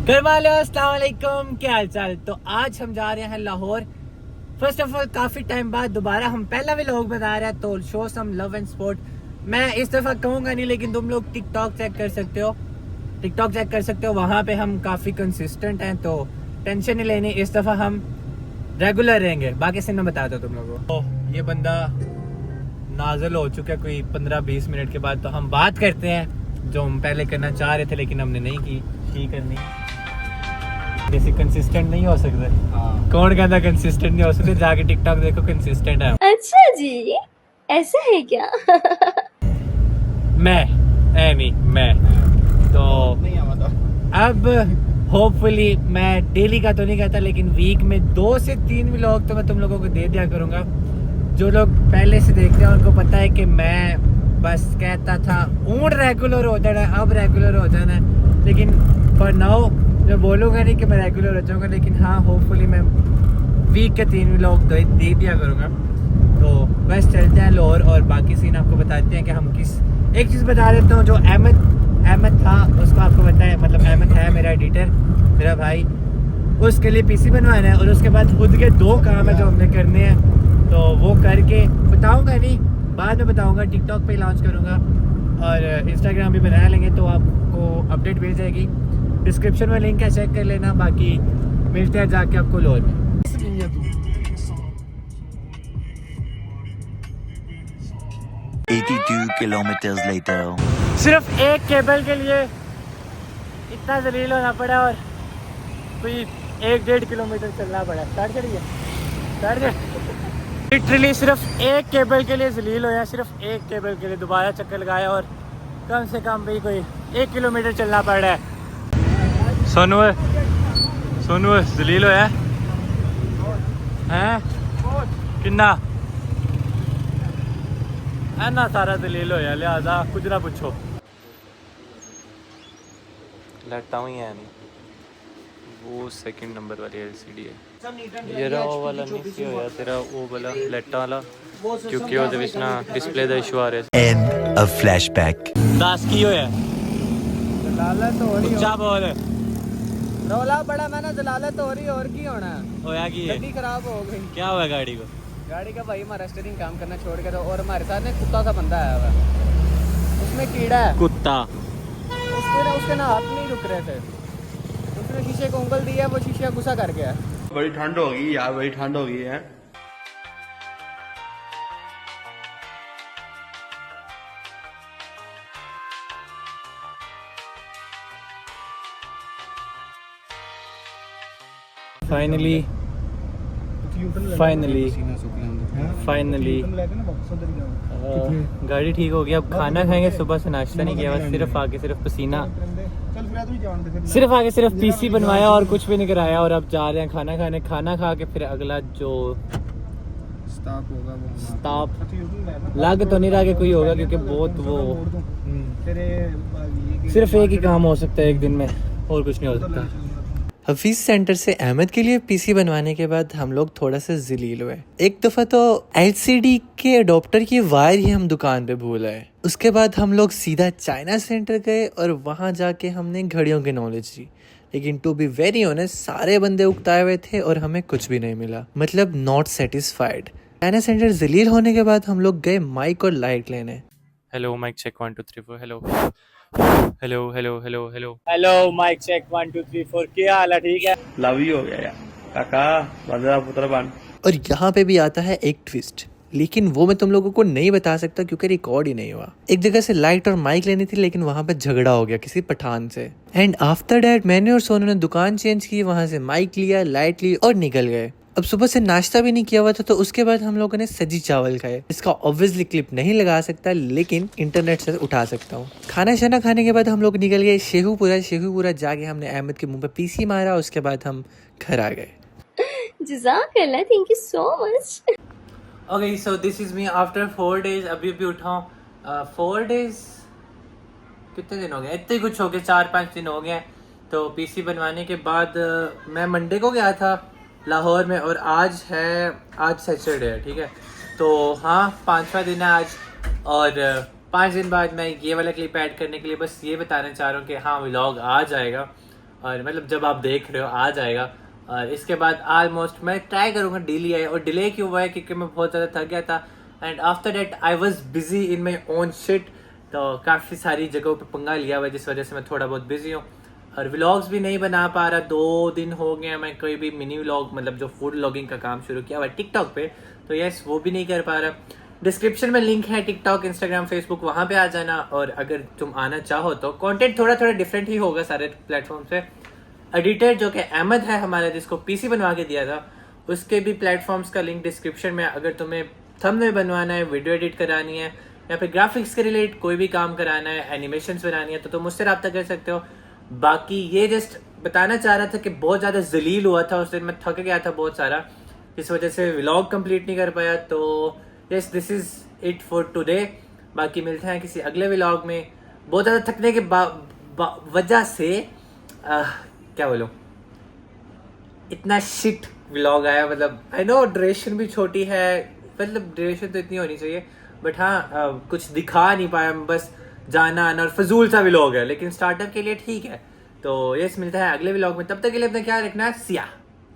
घर वालों अस्सलाम वालेकुम, क्या हाल चाल। तो आज हम जा रहे हैं लाहौर। फर्स्ट ऑफ ऑल काफी टाइम बाद दोबारा हम पहला भी लोग बता रहे हैं, तो show some love and support. मैं इस दफा कहूंगा नहीं, लेकिन तुम लोग टिकटॉक चेक कर सकते हो, वहाँ पे हम काफी कंसिस्टेंट हैं, तो टेंशन नहीं लेनी। इस दफा हम रेगुलर रहेंगे। बाकी से मैं बता दो तुम लोगों को। तो ये बंदा नाज़िल हो चुका है कोई 15-20 मिनट के बाद। तो हम बात करते हैं जो हम पहले करना चाह रहे थे, लेकिन हमने नहीं की करनी। जैसे कंसिस्टेंट नहीं हो सकते। कौन कहता कंसिस्टेंट नहीं हो सकते? जाके टिकटॉक देखो, कंसिस्टेंट है। अच्छा जी, ऐसा है क्या? मैं तो अब होपफुली मैं डेली का तो नहीं कहता, लेकिन वीक में 2 से 3 व्लॉग तो मैं तुम लोगों को दे दिया करूंगा। जो लोग पहले से देखते हैं उनको पता है कि मैं बस कहता था ऊँट रेगुलर हो जाना है, अब रेगुलर हो जाना है। लेकिन फॉर नाउ मैं बोलूँगा नहीं कि मैं रेगुलर हो जाऊँगा, लेकिन हाँ होपफुली मैं वीक के 3 व्लॉग दे दिया करूँगा। तो बस चलते हैं लाहौर और बाकी सीन आपको बताते हैं कि हम किस। एक चीज़ बता देता हूँ, जो अहमद था उसको आपको पता है, मतलब अहमद है मेरा एडिटर, मेरा भाई। उसके लिए पीसी बनवाना है और उसके बाद खुद के 2 काम है जो हमने करने हैं, तो वो करके बताऊंगा नहीं, बाद में बताऊंगा। टिकटॉक पे लॉन्च करूंगा और इंस्टाग्राम भी बना लेंगे, तो आपको अपडेट मिल जाएगी। डिस्क्रिप्शन में लिंक है, चेक कर लेना। बाकी मिलते हैं जाके आपको लाहौर में। 82 kilometers later. सिर्फ एक केबल के लिए इतना जलील होना पड़ा और कोई 1-1.5 किलोमीटर चलना पड़ा। लिटरली सिर्फ एक केबल के लिए जलील होया, सिर्फ एक केबल के लिए दोबारा चक्कर लगाया और कम से कम भी कोई 1 किलोमीटर चलना पड़ रहा है। सोनू जलील होया है किन्ना है ना, सारा दलील होया, लिहाजा कुछ ना पूछो। लैटा हुई है नहीं, वो सेकंड नंबर वाली एलसीडी है। ये रहा वो वाला नहीं सी होया तेरा, वो वाला लैटा वाला, क्योंकि ਉਹਦੇ ਵਿੱਚ ਨਾ डिस्प्ले ਦਾ इशू आ रहा है। End of flashback. दास की होया जलालत हो रही क्या बोल रौला बड़ा मैंने जलालत हो रही और की होना होया की है? गाड़ी खराब हो गई। क्या हुआ गाड़ी को? गाड़ी का भाई हमारा स्टीयरिंग काम करना छोड़ के दो, और हमारे साथ में कुत्ता सा बंदा आया हुआ, उसमें कीड़ा है। कुत्ता उसके ना हाथ नहीं रुक रहे थे, उसने शीशे को उंगल दिया, वो शीशा गुस्सा कर गया। बड़ी ठंड हो गई यार, बड़ी ठंड हो गई है। फाइनली गाड़ी ठीक हो गई। अब खाना खाएंगे, सुबह से नाश्ता नहीं किया, बस सिर्फ आके सिर्फ पसीना, सिर्फ आके सिर्फ पीसी बनवाया और कुछ भी नहीं कराया। और अब जा रहे हैं खाना खाने। खाना खा के फिर अगला जो स्टॉप लग तो नहीं रहा कि कोई होगा, क्योंकि बहुत वो सिर्फ एक ही काम हो सकता है एक दिन में, और कुछ नहीं हो सकता। हफीज सेंटर से अहमद के लिए पीसी बनवाने के बाद हम लोग थोड़ा सा जलील हुए। एक दफ़ा तो एलसीडी के अडोप्टर की वायर ही हम दुकान पे भूल आए। उसके बाद हम लोग सीधा चाइना सेंटर गए और वहाँ जाके हमने घड़ियों की नॉलेज ली। लेकिन टू बी वेरी ऑनेस्ट, सारे बंदे उकताए हुए थे और हमें कुछ भी नहीं मिला, मतलब नॉट सेटिस्फाइड। चाइना सेंटर जलील होने के बाद हम लोग गए माइक और लाइट लेने। Hello mic check 1 2 3 4। Hello mic check 1 2 3 4। क्या हाल है? ठीक है, लव यू हो गया यार काका, बंदरा पुत्र बन। और यहाँ पे भी आता है एक ट्विस्ट, लेकिन वो मैं तुम लोगों को नहीं बता सकता क्योंकि रिकॉर्ड ही नहीं हुआ। एक जगह से लाइट और माइक लेनी थी, लेकिन वहाँ पे झगड़ा हो गया किसी पठान से। एंड आफ्टर डैट मैंने और सोनू ने दुकान चेंज की, वहाँ से माइक लिया, लाइट ली और निकल गए। अब सुबह से नाश्ता भी नहीं किया हुआ था, तो उसके बाद हम लोगों ने सजी चावल खाए। इसका ऑब्वियसली क्लिप नहीं लगा सकता, लेकिन इंटरनेट से उठा सकता हूँ। खाना शाना खाने के बाद हम लोग निकल गए शेखुपुरा जाके हमने अहमद के मुंह पे पीसी मारा। उसके बाद हम घर आ गए। जज़ाकल्लाह, thank you so much. Okay, so this is me after 4 days. अभी भी उठा हूँ। 4 डेज कितने दिन हो गए? इतने कुछ हो गए, 4-5 दिन हो गए। तो पीसी बनवाने के बाद मैं मंडे को गया था लाहौर में, और आज सैटरडे है, ठीक है। तो हाँ 5वां दिन है आज, और 5 दिन बाद मैं ये वाला क्लिप ऐड करने के लिए बस ये बताना चाह रहा हूँ कि हाँ व्लॉग आ जाएगा। और मतलब जब आप देख रहे हो आ जाएगा। और इसके बाद ऑलमोस्ट मैं ट्राई करूँगा डेली आए। और डिले क्यों हुआ है क्योंकि मैं बहुत ज़्यादा थक गया था and after that I was busy in my own shit. तो काफ़ी सारी जगहों पे पंगा लिया हुआ है जिस वजह से मैं थोड़ा बहुत बिजी हूँ और व्लॉग्स भी नहीं बना पा रहा। 2 दिन हो गए मैं कोई भी मिनी व्लॉग मतलब जो फूड व्लॉगिंग का काम शुरू किया हुआ है टिकटॉक पे, तो यस वो भी नहीं कर पा रहा। डिस्क्रिप्शन में लिंक है टिकटॉक, इंस्टाग्राम, फेसबुक, वहाँ पे आ जाना। और अगर तुम आना चाहो तो कंटेंट थोड़ा थोड़ा डिफरेंट ही होगा सारे प्लेटफॉर्म पे। एडिटर जो कि अहमद है हमारा जिसको पीसी बनवा के दिया था, उसके भी प्लेटफॉर्म्स का लिंक डिस्क्रिप्शन में। अगर तुम्हें थंबनेल बनवाना है, वीडियो एडिट करानी है या फिर ग्राफिक्स के रिलेटेड कोई भी काम कराना है, एनिमेशंस बनानी है तो तुम मुझसे रब्ता कर सकते हो। बाकी ये जस्ट बताना चाह रहा था कि बहुत ज़्यादा जलील हुआ था उस दिन, मैं थक गया था बहुत सारा, इस वजह से व्लॉग कंप्लीट नहीं कर पाया। तो yes this is it for today. बाकी मिलते हैं किसी अगले व्लॉग में। बहुत ज़्यादा थकने के वजह से क्या बोलूँ, इतना शिट व्लॉग आया। मतलब आई नो ड्यूरेशन भी छोटी है, मतलब ड्यूरेशन तो इतनी होनी चाहिए बट हाँ कुछ दिखा नहीं पाया, बस जाना आना और फजूल सा व्लॉग है, लेकिन स्टार्टअप के लिए ठीक है। तो यस मिलता है अगले व्लॉग में, तब तक के लिए अपना ख्याल रखना। सिया।